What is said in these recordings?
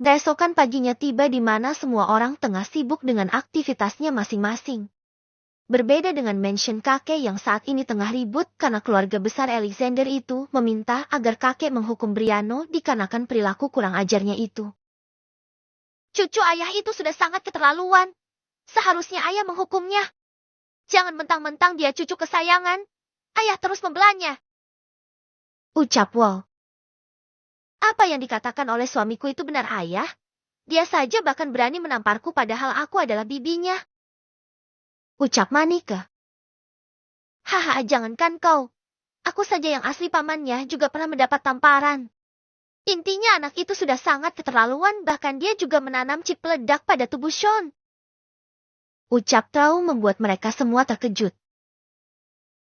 Keesokan paginya tiba di mana semua orang tengah sibuk dengan aktivitasnya masing-masing. Berbeda dengan mansion kakek yang saat ini tengah ribut karena keluarga besar Alexander itu meminta agar kakek menghukum Briano dikarenakan perilaku kurang ajarnya itu. Cucu ayah itu sudah sangat keterlaluan. Seharusnya ayah menghukumnya. Jangan mentang-mentang dia cucu kesayangan. Ayah terus membelanya. Ucap Wall. Apa yang dikatakan oleh suamiku itu benar ayah? Dia saja bahkan berani menamparku padahal aku adalah bibinya. Ucap Manika. Haha, jangankan kau. Aku saja yang asli pamannya juga pernah mendapat tamparan. Intinya anak itu sudah sangat keterlaluan, bahkan dia juga menanam chip peledak pada tubuh Sean. Ucap Trau membuat mereka semua terkejut.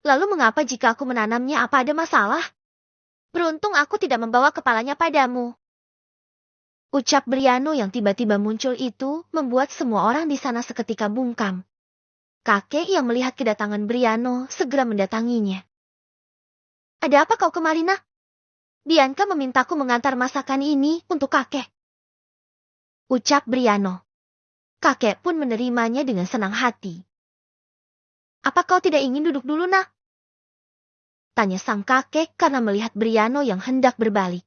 Lalu mengapa jika aku menanamnya, apa ada masalah? Beruntung aku tidak membawa kepalanya padamu. Ucap Briano yang tiba-tiba muncul itu membuat semua orang di sana seketika bungkam. Kakek yang melihat kedatangan Briano segera mendatanginya. Ada apa kau kemari, nak? Bianca memintaku mengantar masakan ini untuk kakek. Ucap Briano. Kakek pun menerimanya dengan senang hati. Apa kau tidak ingin duduk dulu, nak? Tanya sang kakek karena melihat Briano yang hendak berbalik.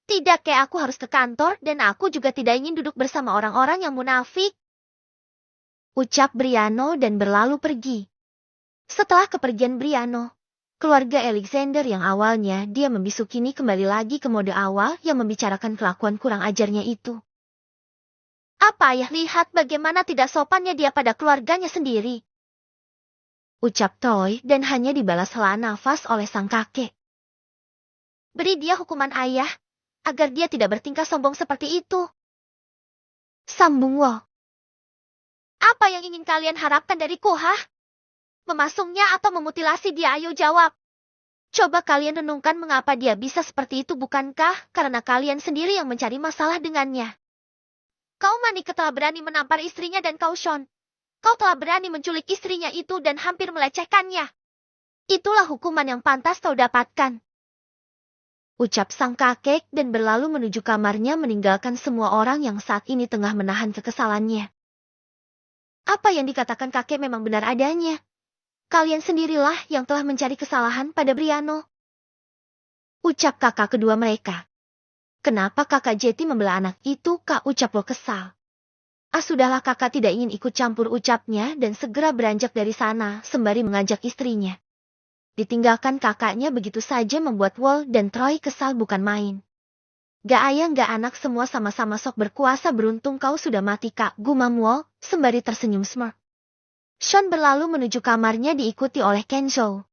Tidak, kayak aku harus ke kantor dan aku juga tidak ingin duduk bersama orang-orang yang munafik. Ucap Briano dan berlalu pergi. Setelah kepergian Briano, keluarga Alexander yang awalnya dia membisu kini kembali lagi ke mode awal yang membicarakan kelakuan kurang ajarnya itu. Apa ayah lihat bagaimana tidak sopannya dia pada keluarganya sendiri? Ucap Troy dan hanya dibalas hela nafas oleh sang kakek. Beri dia hukuman ayah, agar dia tidak bertingkah sombong seperti itu. Sambung Wall. Apa yang ingin kalian harapkan dariku, hah? Memasungnya atau memutilasi dia, ayo jawab. Coba kalian renungkan mengapa dia bisa seperti itu, bukankah karena kalian sendiri yang mencari masalah dengannya? Kau Manika telah berani menampar istrinya dan kau Sean. Kau telah berani menculik istrinya itu dan hampir melecehkannya. Itulah hukuman yang pantas kau dapatkan. Ucap sang kakek dan berlalu menuju kamarnya meninggalkan semua orang yang saat ini tengah menahan kekesalannya. Apa yang dikatakan kakek memang benar adanya. Kalian sendirilah yang telah mencari kesalahan pada Briano. Ucap kakak kedua mereka. Kenapa kakak Jetty membela anak itu, Kak? Ucap lo kesal. Sudahlah, kakak tidak ingin ikut campur, ucapnya dan segera beranjak dari sana sembari mengajak istrinya. Ditinggalkan kakaknya begitu saja membuat Wall dan Troy kesal bukan main. Gak ayah gak anak semua sama-sama sok berkuasa, beruntung kau sudah mati, Kak, gumam Wall sembari tersenyum smirk. Sean berlalu menuju kamarnya diikuti oleh Kenzo.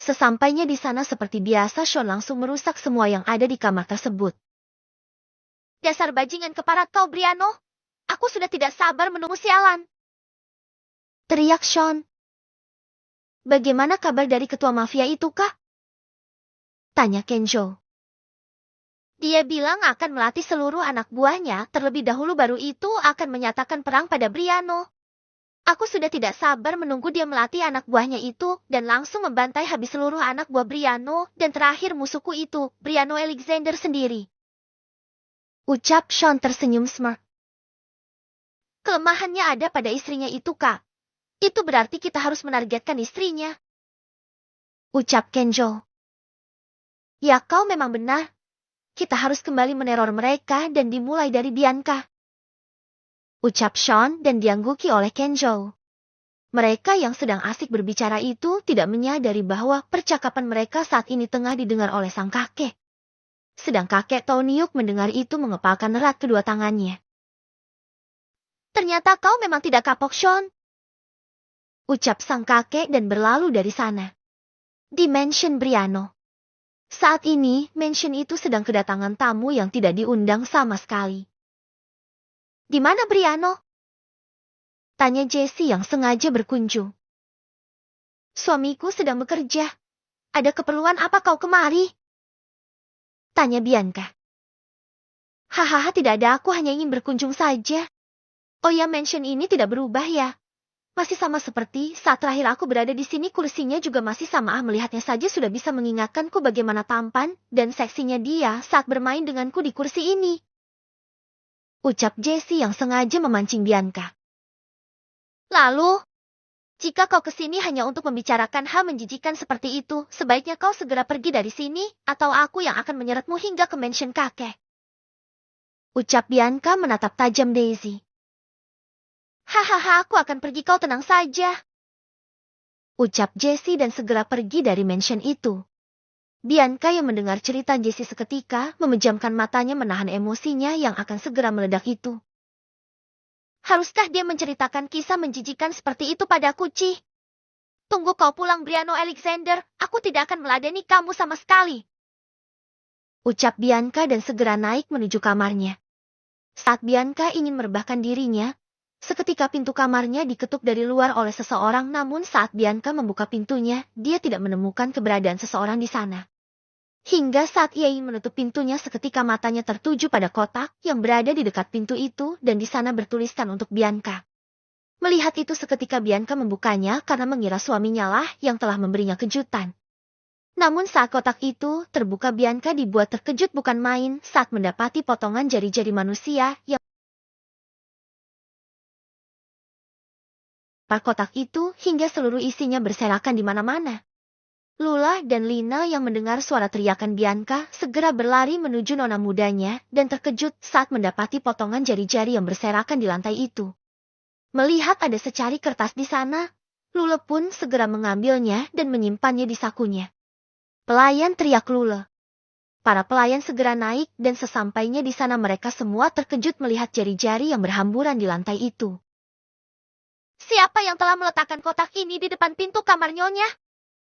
Sesampainya di sana seperti biasa Sean langsung merusak semua yang ada di kamar tersebut. Dasar bajingan keparat kau Briano. Aku sudah tidak sabar menunggu sialan. Teriak Sean. Bagaimana kabar dari ketua mafia itu, Kak? Tanya Kenzo. Dia bilang akan melatih seluruh anak buahnya terlebih dahulu baru itu akan menyatakan perang pada Briano. Aku sudah tidak sabar menunggu dia melatih anak buahnya itu dan langsung membantai habis seluruh anak buah Briano dan terakhir musuhku itu, Briano Alexander sendiri. Ucap Sean tersenyum smirk. Kelemahannya ada pada istrinya itu, Kak. Itu berarti kita harus menargetkan istrinya. Ucap Kenzo. Ya, kau memang benar. Kita harus kembali meneror mereka dan dimulai dari Bianca. Ucap Sean dan diangguki oleh Kenzo. Mereka yang sedang asik berbicara itu tidak menyadari bahwa percakapan mereka saat ini tengah didengar oleh sang kakek. Sedang kakek Tonyuk mendengar itu mengepalkan erat kedua tangannya. Ternyata kau memang tidak kapok, Sean. Ucap sang kakek dan berlalu dari sana. Di mansion Briano. Saat ini, mansion itu sedang kedatangan tamu yang tidak diundang sama sekali. Di mana Briano? Tanya Jessie yang sengaja berkunjung. Suamiku sedang bekerja. Ada keperluan apa kau kemari? Tanya Bianca. Hahaha, tidak ada, aku hanya ingin berkunjung saja. Oh ya, mansion ini tidak berubah ya. Masih sama seperti saat terakhir aku berada di sini, kursinya juga masih sama. Melihatnya saja sudah bisa mengingatkanku bagaimana tampan dan seksinya dia saat bermain denganku di kursi ini. Ucap Jessie yang sengaja memancing Bianca. Lalu, jika kau kesini hanya untuk membicarakan hal menjijikan seperti itu, sebaiknya kau segera pergi dari sini, atau aku yang akan menyeretmu hingga ke mansion kakek. Ucap Bianca menatap tajam Daisy. Hahaha, aku akan pergi, kau tenang saja. Ucap Jessie dan segera pergi dari mansion itu. Bianca yang mendengar cerita Jessie seketika, memejamkan matanya menahan emosinya yang akan segera meledak itu. Haruskah dia menceritakan kisah menjijikan seperti itu padaku, Ci? Tunggu kau pulang, Briano Alexander, aku tidak akan meladeni kamu sama sekali. Ucap Bianca dan segera naik menuju kamarnya. Saat Bianca ingin merebahkan dirinya, seketika pintu kamarnya diketuk dari luar oleh seseorang, namun saat Bianca membuka pintunya, dia tidak menemukan keberadaan seseorang di sana. Hingga saat ia ingin menutup pintunya, seketika matanya tertuju pada kotak yang berada di dekat pintu itu dan di sana bertuliskan untuk Bianca. Melihat itu seketika Bianca membukanya karena mengira suaminya lah yang telah memberinya kejutan. Namun saat kotak itu terbuka, Bianca dibuat terkejut bukan main saat mendapati potongan jari-jari manusia yang kotak itu hingga seluruh isinya berserakan di mana-mana. Lula dan Lina yang mendengar suara teriakan Bianca segera berlari menuju nona mudanya dan terkejut saat mendapati potongan jari-jari yang berserakan di lantai itu. Melihat ada secari kertas di sana, Lula pun segera mengambilnya dan menyimpannya di sakunya. Pelayan, teriak Lula. Para pelayan segera naik dan sesampainya di sana mereka semua terkejut melihat jari-jari yang berhamburan di lantai itu. Siapa yang telah meletakkan kotak ini di depan pintu kamar Nyonya?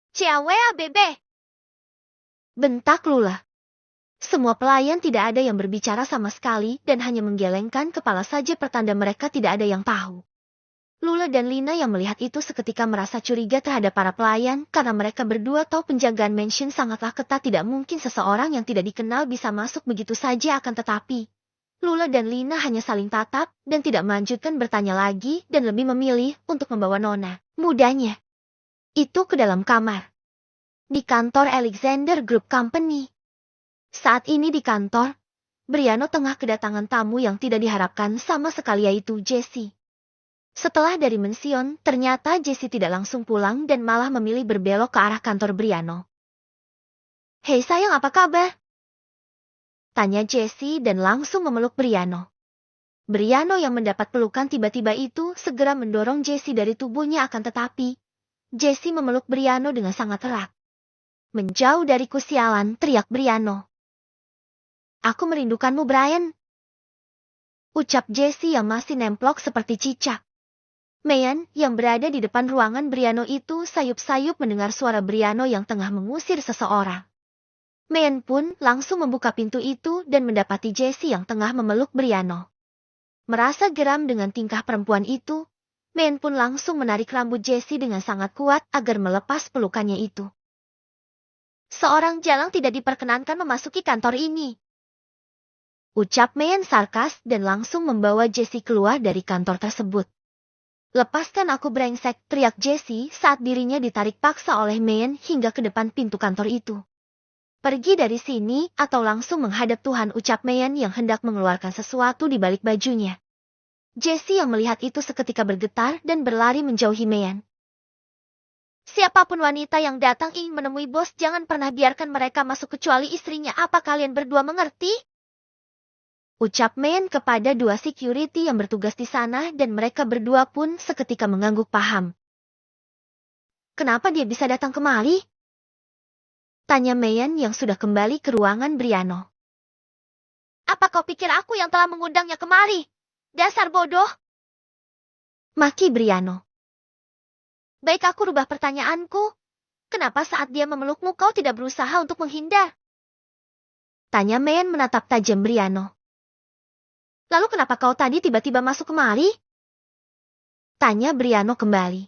Ciawea bebe. Bentak Lula. Semua pelayan tidak ada yang berbicara sama sekali dan hanya menggelengkan kepala saja pertanda mereka tidak ada yang tahu. Lula dan Lina yang melihat itu seketika merasa curiga terhadap para pelayan karena mereka berdua tahu penjagaan mansion sangatlah ketat, tidak mungkin seseorang yang tidak dikenal bisa masuk begitu saja, akan tetapi Lula dan Lina hanya saling tatap dan tidak melanjutkan bertanya lagi dan lebih memilih untuk membawa nona mudanya itu ke dalam kamar. Di kantor Alexander Group Company. Saat ini di kantor, Briano tengah kedatangan tamu yang tidak diharapkan sama sekali, yaitu Jessie. Setelah dari mension, ternyata Jessie tidak langsung pulang dan malah memilih berbelok ke arah kantor Briano. Hei sayang, apa kabar? Tanya Jessie dan langsung memeluk Briano. Briano yang mendapat pelukan tiba-tiba itu segera mendorong Jessie dari tubuhnya, akan tetapi Jessie memeluk Briano dengan sangat erat. Menjauh dariku sialan, teriak Briano. Aku merindukanmu, Brian. Ucap Jessie yang masih nemplok seperti cicak. Meyan yang berada di depan ruangan Briano itu sayup-sayup mendengar suara Briano yang tengah mengusir seseorang. Meyan pun langsung membuka pintu itu dan mendapati Jessie yang tengah memeluk Briano. Merasa geram dengan tingkah perempuan itu, Meyan pun langsung menarik rambut Jessie dengan sangat kuat agar melepas pelukannya itu. Seorang jalang tidak diperkenankan memasuki kantor ini. Ucap Meyan sarkas dan langsung membawa Jessie keluar dari kantor tersebut. Lepaskan aku, brengsek, teriak Jessie saat dirinya ditarik paksa oleh Meyan hingga ke depan pintu kantor itu. Pergi dari sini atau langsung menghadap Tuhan, ucap Meyan yang hendak mengeluarkan sesuatu di balik bajunya. Jessie yang melihat itu seketika bergetar dan berlari menjauhi Meyan. Siapapun wanita yang datang ingin menemui bos, jangan pernah biarkan mereka masuk kecuali istrinya. Apa kalian berdua mengerti? Ucap Meyan kepada dua security yang bertugas di sana dan mereka berdua pun seketika mengangguk paham. Kenapa dia bisa datang kemari? Tanya Meyan yang sudah kembali ke ruangan Briano. Apa kau pikir aku yang telah mengundangnya kemari? Dasar bodoh! Maki Briano. Baik, aku rubah pertanyaanku. Kenapa saat dia memelukmu kau tidak berusaha untuk menghindar? Tanya Meyan menatap tajam Briano. Lalu kenapa kau tadi tiba-tiba masuk kemari? Tanya Briano kembali.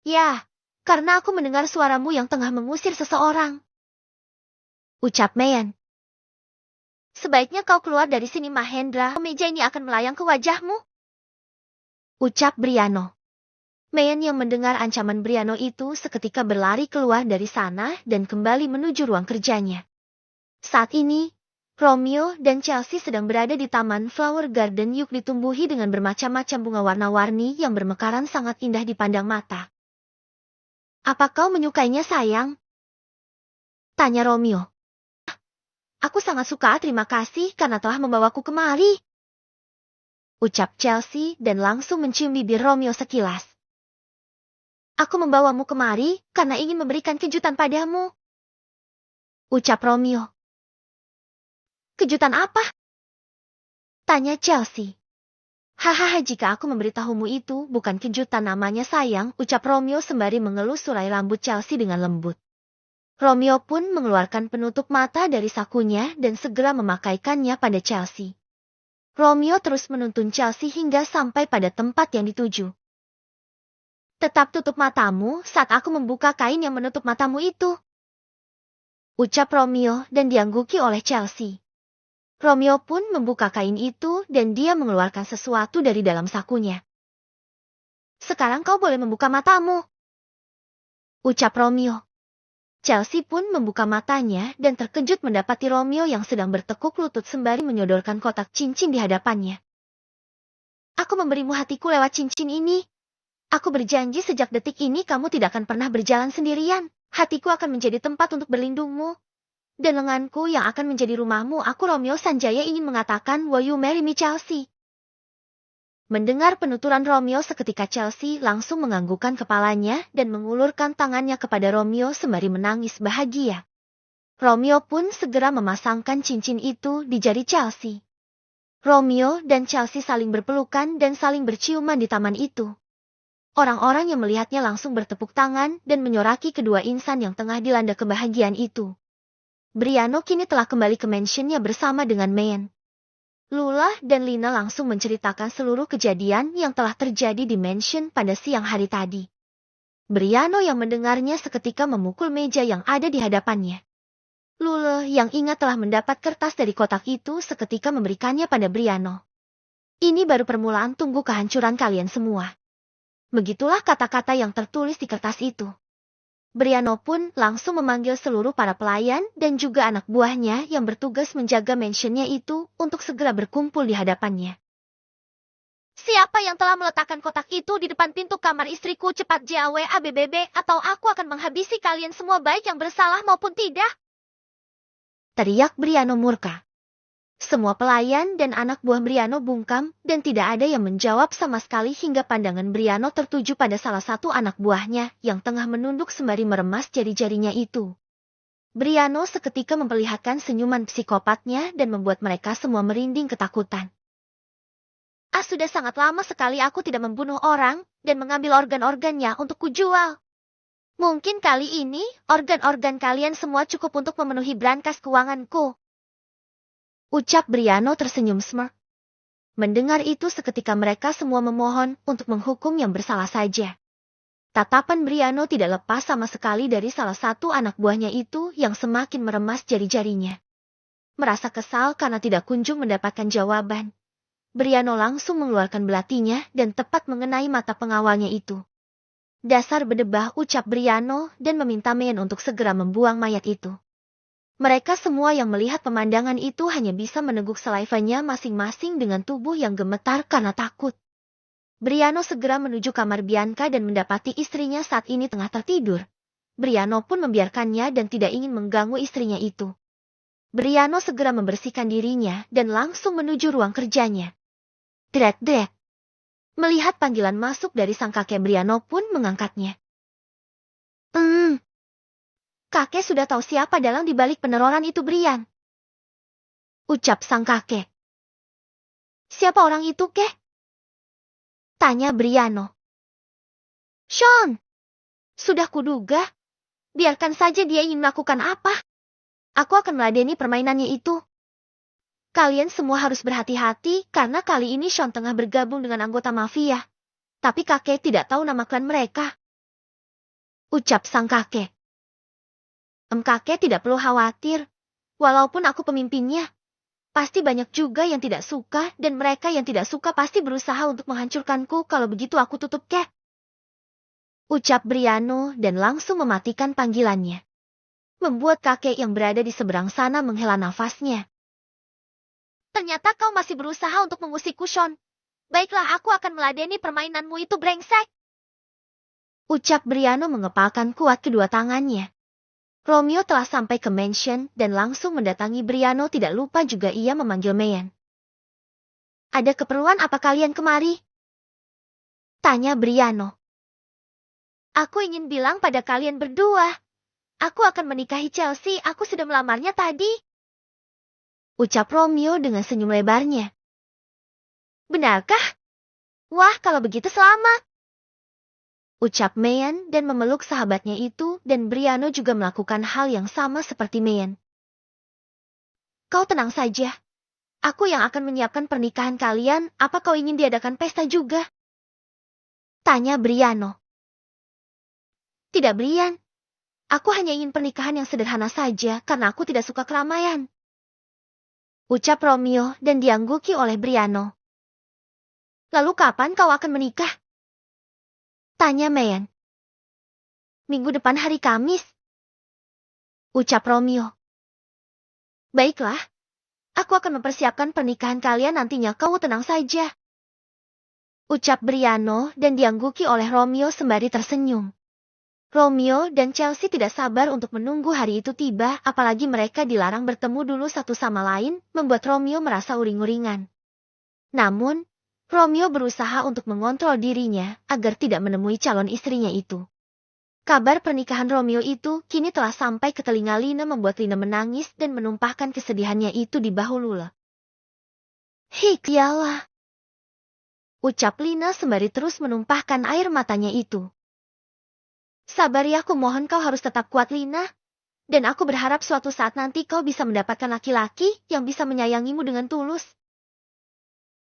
Ya, karena aku mendengar suaramu yang tengah mengusir seseorang. Ucap Meyan. Sebaiknya kau keluar dari sini, Mahendra. Meja ini akan melayang ke wajahmu. Ucap Briano. Mayan yang mendengar ancaman Briano itu seketika berlari keluar dari sana dan kembali menuju ruang kerjanya. Saat ini, Romeo dan Chelsea sedang berada di Taman Flower Garden Yuk ditumbuhi dengan bermacam-macam bunga warna-warni yang bermekaran sangat indah dipandang mata. Apa kau menyukainya, sayang? Tanya Romeo. Aku sangat suka, terima kasih karena telah membawaku kemari. Ucap Chelsea dan langsung mencium bibir Romeo sekilas. Aku membawamu kemari karena ingin memberikan kejutan padamu. Ucap Romeo. Kejutan apa? Tanya Chelsea. Hahaha, jika aku memberitahumu itu bukan kejutan namanya, sayang, ucap Romeo sembari mengelus surai rambut Chelsea dengan lembut. Romeo pun mengeluarkan penutup mata dari sakunya dan segera memakaikannya pada Chelsea. Romeo terus menuntun Chelsea hingga sampai pada tempat yang dituju. Tetap tutup matamu saat aku membuka kain yang menutup matamu itu. Ucap Romeo dan diangguki oleh Chelsea. Romeo pun membuka kain itu dan dia mengeluarkan sesuatu dari dalam sakunya. Sekarang kau boleh membuka matamu. Ucap Romeo. Chelsea pun membuka matanya dan terkejut mendapati Romeo yang sedang bertekuk lutut sembari menyodorkan kotak cincin di hadapannya. Aku memberimu hatiku lewat cincin ini. Aku berjanji sejak detik ini kamu tidak akan pernah berjalan sendirian. Hatiku akan menjadi tempat untuk berlindungmu. Dan lenganku yang akan menjadi rumahmu. Aku Romeo Sanjaya ingin mengatakan, will you marry me, Chelsea? Mendengar penuturan Romeo seketika Chelsea langsung menganggukkan kepalanya dan mengulurkan tangannya kepada Romeo sembari menangis bahagia. Romeo pun segera memasangkan cincin itu di jari Chelsea. Romeo dan Chelsea saling berpelukan dan saling berciuman di taman itu. Orang-orang yang melihatnya langsung bertepuk tangan dan menyoraki kedua insan yang tengah dilanda kebahagiaan itu. Briano kini telah kembali ke mansionnya bersama dengan Mayan. Lula dan Lina langsung menceritakan seluruh kejadian yang telah terjadi di mansion pada siang hari tadi. Briano yang mendengarnya seketika memukul meja yang ada di hadapannya. Lula yang ingat telah mendapat kertas dari kotak itu seketika memberikannya pada Briano. Ini baru permulaan tunggu kehancuran kalian semua. Begitulah kata-kata yang tertulis di kertas itu. Briano pun langsung memanggil seluruh para pelayan dan juga anak buahnya yang bertugas menjaga mansionnya itu untuk segera berkumpul di hadapannya. Siapa yang telah meletakkan kotak itu di depan pintu kamar istriku, cepat JAW ABBB atau aku akan menghabisi kalian semua baik yang bersalah maupun tidak. Teriak Briano murka. Semua pelayan dan anak buah Briano bungkam dan tidak ada yang menjawab sama sekali hingga pandangan Briano tertuju pada salah satu anak buahnya yang tengah menunduk sembari meremas jari-jarinya itu. Briano seketika memperlihatkan senyuman psikopatnya dan membuat mereka semua merinding ketakutan. Sudah sangat lama sekali aku tidak membunuh orang dan mengambil organ-organnya untuk kujual. Mungkin kali ini organ-organ kalian semua cukup untuk memenuhi brankas keuanganku. Ucap Briano tersenyum smirk. Mendengar itu seketika mereka semua memohon untuk menghukum yang bersalah saja. Tatapan Briano tidak lepas sama sekali dari salah satu anak buahnya itu yang semakin meremas jari-jarinya. Merasa kesal karena tidak kunjung mendapatkan jawaban. Briano langsung mengeluarkan belatinya dan tepat mengenai mata pengawalnya itu. Dasar bedebah, ucap Briano dan meminta Mayan untuk segera membuang mayat itu. Mereka semua yang melihat pemandangan itu hanya bisa meneguk selaivanya masing-masing dengan tubuh yang gemetar karena takut. Briano segera menuju kamar Bianca dan mendapati istrinya saat ini tengah tertidur. Briano pun membiarkannya dan tidak ingin mengganggu istrinya itu. Briano segera membersihkan dirinya dan langsung menuju ruang kerjanya. Dret-dret. Melihat panggilan masuk dari sang kakek, Briano pun mengangkatnya. Kakek sudah tahu siapa dalang di balik peneroran itu, Brian. Ucap sang kakek. Siapa orang itu, keh? Tanya Briano. Sean. Sudah kuduga. Biarkan saja dia ingin melakukan apa. Aku akan meladeni permainannya itu. Kalian semua harus berhati-hati karena kali ini Sean tengah bergabung dengan anggota mafia. Tapi kakek tidak tahu nama klan mereka. Ucap sang kakek. Kakek tidak perlu khawatir. Walaupun aku pemimpinnya, pasti banyak juga yang tidak suka dan mereka yang tidak suka pasti berusaha untuk menghancurkanku. Kalau begitu aku tutup, kek. Ucap Briano dan langsung mematikan panggilannya. Membuat kakek yang berada di seberang sana menghela nafasnya. Ternyata kau masih berusaha untuk mengusikku, Sean. Baiklah, aku akan meladeni permainanmu itu, brengsek. Ucap Briano mengepalkan kuat kedua tangannya. Romeo telah sampai ke mansion dan langsung mendatangi Briano, tidak lupa juga ia memanggil Meyan. Ada keperluan apa kalian kemari? Tanya Briano. Aku ingin bilang pada kalian berdua. Aku akan menikahi Chelsea, aku sudah melamarnya tadi. Ucap Romeo dengan senyum lebarnya. Benarkah? Wah, kalau begitu selamat. Ucap Meyan dan memeluk sahabatnya itu dan Briano juga melakukan hal yang sama seperti Meyan. Kau tenang saja. Aku yang akan menyiapkan pernikahan kalian, apa kau ingin diadakan pesta juga? Tanya Briano. Tidak, Brian. Aku hanya ingin pernikahan yang sederhana saja karena aku tidak suka keramaian. Ucap Romeo dan diangguki oleh Briano. Lalu kapan kau akan menikah? Tanya Meyan. Minggu depan hari Kamis. Ucap Romeo. Baiklah. Aku akan mempersiapkan pernikahan kalian nantinya, kau tenang saja. Ucap Briano dan diangguki oleh Romeo sembari tersenyum. Romeo dan Chelsea tidak sabar untuk menunggu hari itu tiba, apalagi mereka dilarang bertemu dulu satu sama lain, membuat Romeo merasa uring-uringan. Namun, Romeo berusaha untuk mengontrol dirinya agar tidak menemui calon istrinya itu. Kabar pernikahan Romeo itu kini telah sampai ke telinga Lina, membuat Lina menangis dan menumpahkan kesedihannya itu di bahu Lula. Iyalah. Ucap Lina sembari terus menumpahkan air matanya itu. Sabar ya, aku mohon kau harus tetap kuat, Lina. Dan aku berharap suatu saat nanti kau bisa mendapatkan laki-laki yang bisa menyayangimu dengan tulus.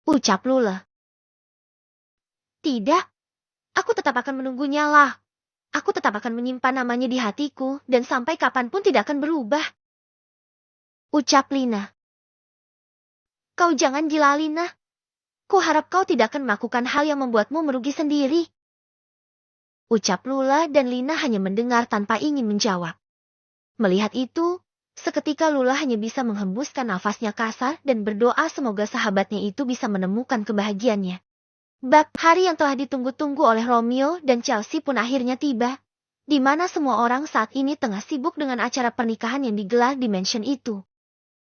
Ucap Lula. Tidak. Aku tetap akan menunggunya lah. Aku tetap akan menyimpan namanya di hatiku dan sampai kapanpun tidak akan berubah. Ucap Lina. Kau jangan gila, Lina. Kuharap kau tidak akan melakukan hal yang membuatmu merugi sendiri. Ucap Lula dan Lina hanya mendengar tanpa ingin menjawab. Melihat itu, seketika Lula hanya bisa menghembuskan nafasnya kasar dan berdoa semoga sahabatnya itu bisa menemukan kebahagiaannya. Hari yang telah ditunggu-tunggu oleh Romeo dan Chelsea pun akhirnya tiba, di mana semua orang saat ini tengah sibuk dengan acara pernikahan yang digelar di mansion itu.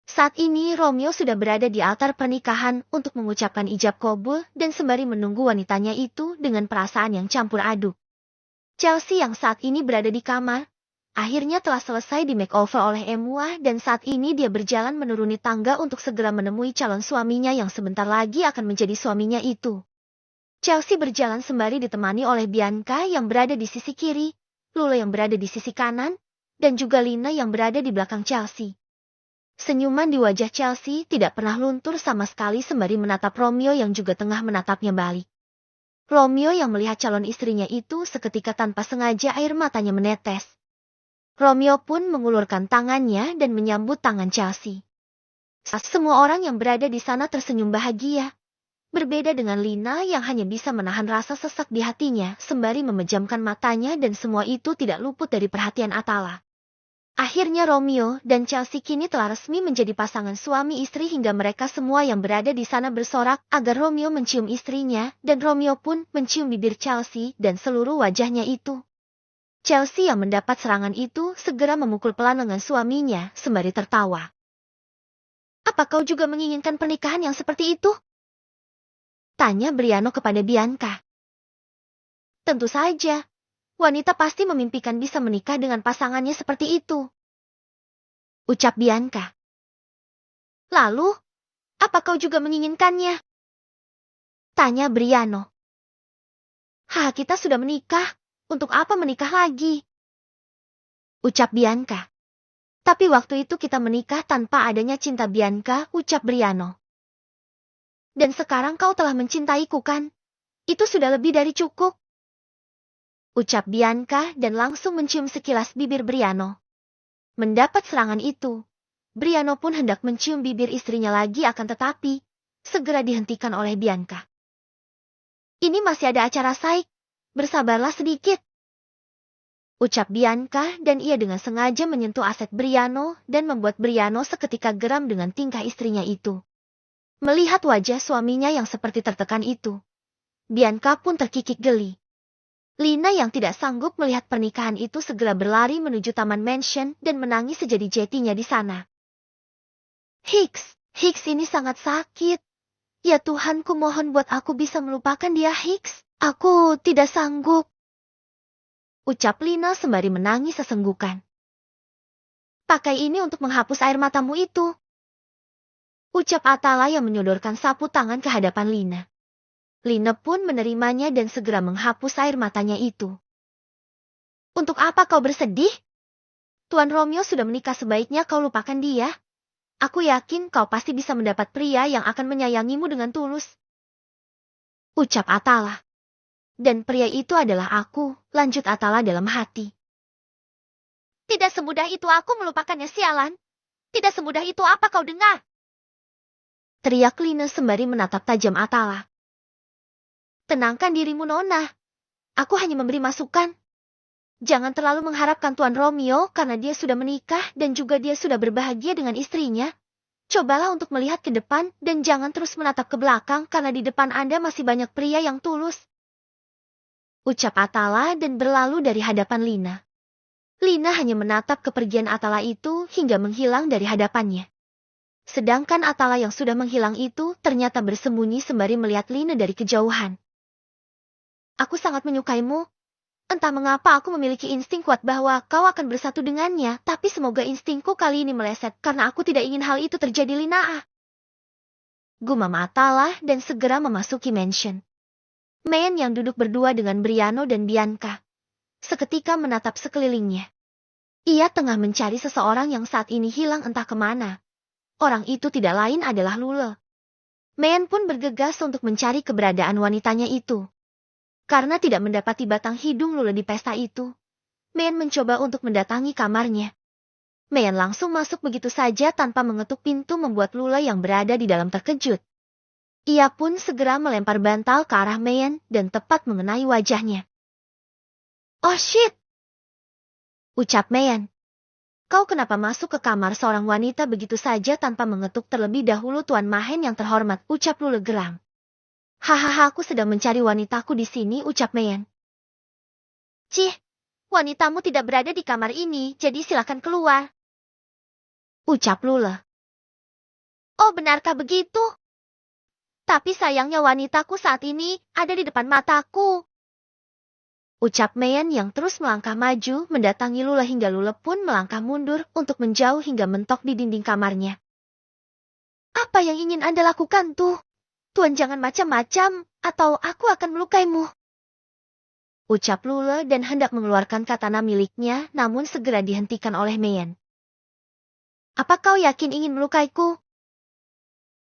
Saat ini Romeo sudah berada di altar pernikahan untuk mengucapkan ijab kabul dan sembari menunggu wanitanya itu dengan perasaan yang campur aduk. Chelsea yang saat ini berada di kamar, akhirnya telah selesai di makeover oleh Emua dan saat ini dia berjalan menuruni tangga untuk segera menemui calon suaminya yang sebentar lagi akan menjadi suaminya itu. Chelsea berjalan sembari ditemani oleh Bianca yang berada di sisi kiri, Lula yang berada di sisi kanan, dan juga Lina yang berada di belakang Chelsea. Senyuman di wajah Chelsea tidak pernah luntur sama sekali sembari menatap Romeo yang juga tengah menatapnya balik. Romeo yang melihat calon istrinya itu seketika tanpa sengaja air matanya menetes. Romeo pun mengulurkan tangannya dan menyambut tangan Chelsea. Semua orang yang berada di sana tersenyum bahagia. Berbeda dengan Lina yang hanya bisa menahan rasa sesak di hatinya sembari memejamkan matanya dan semua itu tidak luput dari perhatian Atala. Akhirnya Romeo dan Chelsea kini telah resmi menjadi pasangan suami istri hingga mereka semua yang berada di sana bersorak agar Romeo mencium istrinya dan Romeo pun mencium bibir Chelsea dan seluruh wajahnya itu. Chelsea yang mendapat serangan itu segera memukul pelan lengan suaminya sembari tertawa. Apa kau juga menginginkan pernikahan yang seperti itu? Tanya Briano kepada Bianca. Tentu saja. Wanita pasti memimpikan bisa menikah dengan pasangannya seperti itu. Ucap Bianca. Lalu, apa kau juga menginginkannya? Tanya Briano. Kita sudah menikah. Untuk apa menikah lagi? Ucap Bianca. Tapi waktu itu kita menikah tanpa adanya cinta, Bianca, ucap Briano. Dan sekarang kau telah mencintaiku, kan? Itu sudah lebih dari cukup. Ucap Bianca dan langsung mencium sekilas bibir Briano. Mendapat serangan itu, Briano pun hendak mencium bibir istrinya lagi akan tetapi, segera dihentikan oleh Bianca. Ini masih ada acara saik, bersabarlah sedikit. ucap Bianca, dan ia dengan sengaja menyentuh aset Briano dan membuat Briano seketika geram dengan tingkah istrinya itu. Melihat wajah suaminya yang seperti tertekan itu, Bianca pun terkikik geli. Lina yang tidak sanggup melihat pernikahan itu segera berlari menuju taman mansion dan menangis sejadi-jadinya di sana. Hicks ini sangat sakit. Ya Tuhanku, mohon buat aku bisa melupakan dia, Hicks. Aku tidak sanggup. Ucap Lina sembari menangis sesenggukan. Pakai ini untuk menghapus air matamu itu. Ucap Atala yang menyodorkan sapu tangan ke hadapan Lina. Lina pun menerimanya dan segera menghapus air matanya itu. Untuk apa kau bersedih? Tuan Romeo sudah menikah, sebaiknya kau lupakan dia. Aku yakin kau pasti bisa mendapat pria yang akan menyayangimu dengan tulus. Ucap Atala. Dan pria itu adalah aku, lanjut Atala dalam hati. Tidak semudah itu aku melupakannya, sialan. Tidak semudah itu, apa kau dengar? Teriak Lina sembari menatap tajam Atala. Tenangkan dirimu, Nona. Aku hanya memberi masukan. Jangan terlalu mengharapkan Tuan Romeo karena dia sudah menikah dan juga dia sudah berbahagia dengan istrinya. Cobalah untuk melihat ke depan dan jangan terus menatap ke belakang karena di depan Anda masih banyak pria yang tulus. Ucap Atala dan berlalu dari hadapan Lina. Lina hanya menatap kepergian Atala itu hingga menghilang dari hadapannya. Sedangkan Atala yang sudah menghilang itu ternyata bersembunyi sembari melihat Lina dari kejauhan. Aku sangat menyukaimu. Entah mengapa aku memiliki insting kuat bahwa kau akan bersatu dengannya, tapi semoga instingku kali ini meleset karena aku tidak ingin hal itu terjadi, Lina. Gumam Atala dan segera memasuki mansion. Mayan yang duduk berdua dengan Briano dan Bianca seketika menatap sekelilingnya. Ia tengah mencari seseorang yang saat ini hilang entah kemana. Orang itu tidak lain adalah Lule. Mayan pun bergegas untuk mencari keberadaan wanitanya itu. Karena tidak mendapati batang hidung Lule di pesta itu, Mayan mencoba untuk mendatangi kamarnya. Mayan langsung masuk begitu saja tanpa mengetuk pintu membuat Lule yang berada di dalam terkejut. Ia pun segera melempar bantal ke arah Mayan dan tepat mengenai wajahnya. Oh shit! Ucap Mayan. Kau kenapa masuk ke kamar seorang wanita begitu saja tanpa mengetuk terlebih dahulu, Tuan Mahen yang terhormat, ucap Lule geram. Hahaha, aku sedang mencari wanitaku di sini, ucap Mayan. Cih, wanitamu tidak berada di kamar ini, jadi silakan keluar. Ucap Lule. Oh, benarkah begitu? Tapi sayangnya wanitaku saat ini ada di depan mataku. Ucap Mayan yang terus melangkah maju mendatangi Lule hingga Lule pun melangkah mundur untuk menjauh hingga mentok di dinding kamarnya. Apa yang ingin Anda lakukan tuh? Tuan jangan macam-macam atau aku akan melukaimu. Ucap Lule dan hendak mengeluarkan katana miliknya namun segera dihentikan oleh Mayan. Apa kau yakin ingin melukaiku?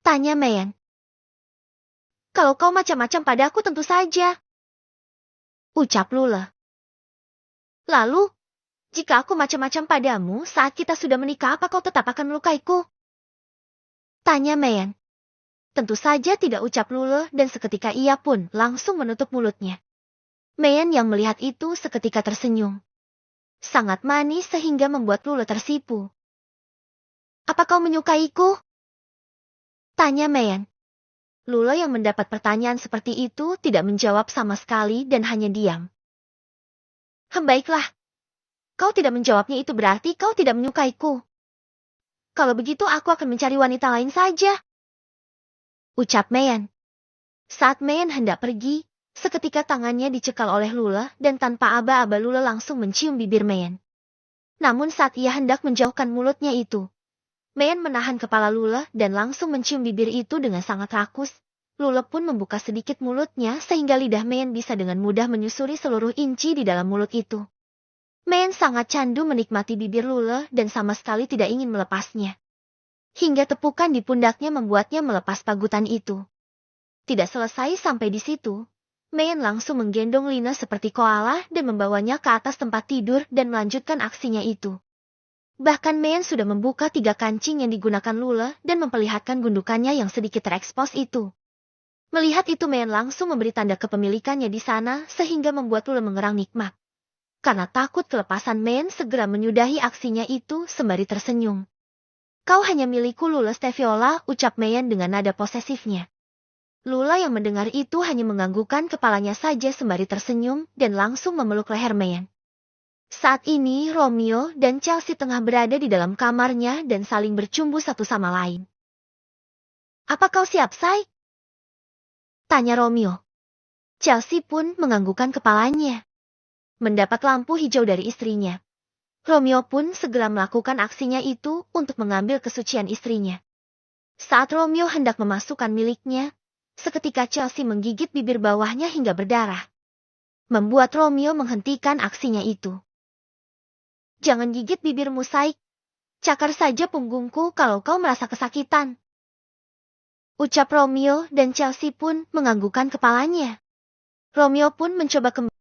Tanya Mayan. Kalau kau macam-macam padaku tentu saja. Ucap Lule. Lalu, jika aku macam-macam padamu saat kita sudah menikah, apa kau tetap akan melukaiku? Tanya Mayan. Tentu saja tidak, ucap Lule dan seketika ia pun langsung menutup mulutnya. Mayan yang melihat itu seketika tersenyum. Sangat manis sehingga membuat Lule tersipu. Apa kau menyukaiku? Tanya Mayan. Lule yang mendapat pertanyaan seperti itu tidak menjawab sama sekali dan hanya diam. Baiklah. Kau tidak menjawabnya itu berarti kau tidak menyukaiku. Kalau begitu aku akan mencari wanita lain saja. Ucap Mayan. Saat Mayan hendak pergi, seketika tangannya dicekal oleh Lule dan tanpa aba-aba Lule langsung mencium bibir Mayan. Namun saat ia hendak menjauhkan mulutnya itu, Mayan menahan kepala Lule dan langsung mencium bibir itu dengan sangat rakus. Lule pun membuka sedikit mulutnya sehingga lidah Mayan bisa dengan mudah menyusuri seluruh inci di dalam mulut itu. Mayan sangat candu menikmati bibir Lule dan sama sekali tidak ingin melepasnya. Hingga tepukan di pundaknya membuatnya melepas pagutan itu. Tidak selesai sampai di situ, Mayan langsung menggendong Lina seperti koala dan membawanya ke atas tempat tidur dan melanjutkan aksinya itu. Bahkan Mayan sudah membuka 3 kancing yang digunakan Lule dan memperlihatkan gundukannya yang sedikit terekspos itu. Melihat itu Mayan langsung memberi tanda kepemilikannya di sana sehingga membuat Lule mengerang nikmat. karena takut kelepasan Men segera menyudahi aksinya itu sembari tersenyum. Kau hanya milikku Lula Steviola, ucap Mayen dengan nada posesifnya. Lula yang mendengar itu hanya menganggukkan kepalanya saja sembari tersenyum dan langsung memeluk leher Mayen. Saat ini Romeo dan Chelsea tengah berada di dalam kamarnya dan saling bercumbu satu sama lain. Apa kau siap, Say? Tanya Romeo. Chelsea pun menganggukkan kepalanya. Mendapat lampu hijau dari istrinya, Romeo pun segera melakukan aksinya itu untuk mengambil kesucian istrinya. Saat Romeo hendak memasukkan miliknya, seketika Chelsea menggigit bibir bawahnya hingga berdarah. Membuat Romeo menghentikan aksinya itu. Jangan gigit bibirmu, Say. Cakar saja punggungku kalau kau merasa kesakitan. Ucap Romeo dan Chelsea pun menganggukkan kepalanya. Romeo pun mencoba kembali.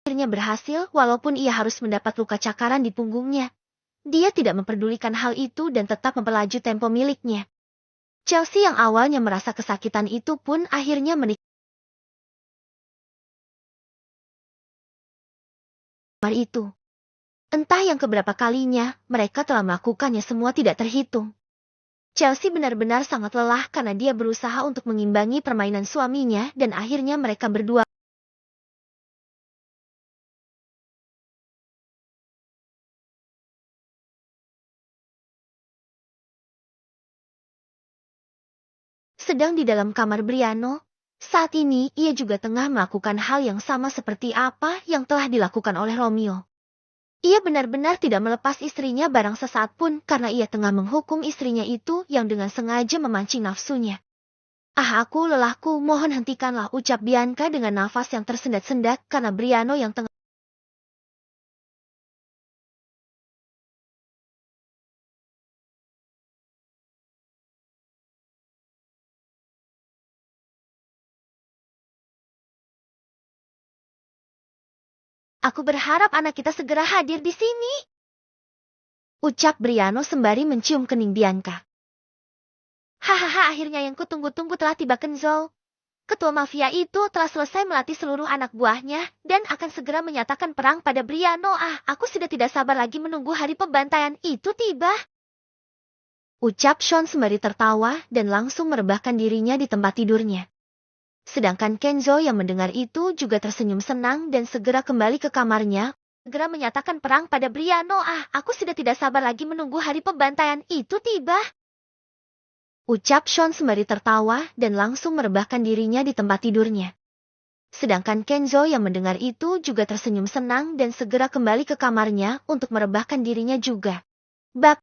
Akhirnya berhasil walaupun ia harus mendapat luka cakaran di punggungnya. Dia tidak memperdulikan hal itu dan tetap memperlaju tempo miliknya. Chelsea yang awalnya merasa kesakitan itu pun akhirnya menikmati itu. Entah yang keberapa kalinya mereka telah melakukannya semua tidak terhitung. Chelsea benar-benar sangat lelah karena dia berusaha untuk mengimbangi permainan suaminya dan akhirnya mereka berdua sedang di dalam kamar Briano. Saat ini ia juga tengah melakukan hal yang sama seperti apa yang telah dilakukan oleh Romeo. Ia benar-benar tidak melepas istrinya barang sesaat pun karena ia tengah menghukum istrinya itu yang dengan sengaja memancing nafsunya. Ah, aku lelahku, mohon hentikanlah, ucap Bianca dengan nafas yang tersendat-sendat karena Briano yang tengah Aku berharap anak kita segera hadir di sini, ucap Briano sembari mencium kening Bianca. Hahaha, akhirnya yang kutunggu-tunggu telah tiba. Kenzo, ketua mafia itu telah selesai melatih seluruh anak buahnya dan akan segera menyatakan perang pada Briano. Ah, aku sudah tidak sabar lagi menunggu hari pembantaian itu tiba. Ucap Sean sembari tertawa dan langsung merebahkan dirinya di tempat tidurnya. Sedangkan Kenzo yang mendengar itu juga tersenyum senang dan segera kembali ke kamarnya, segera menyatakan perang pada Briano. Ah, aku sudah tidak sabar lagi menunggu hari pembantaian itu tiba. Ucap Sean sembari tertawa dan langsung merebahkan dirinya di tempat tidurnya. Sedangkan Kenzo yang mendengar itu juga tersenyum senang dan segera kembali ke kamarnya untuk merebahkan dirinya juga. Bab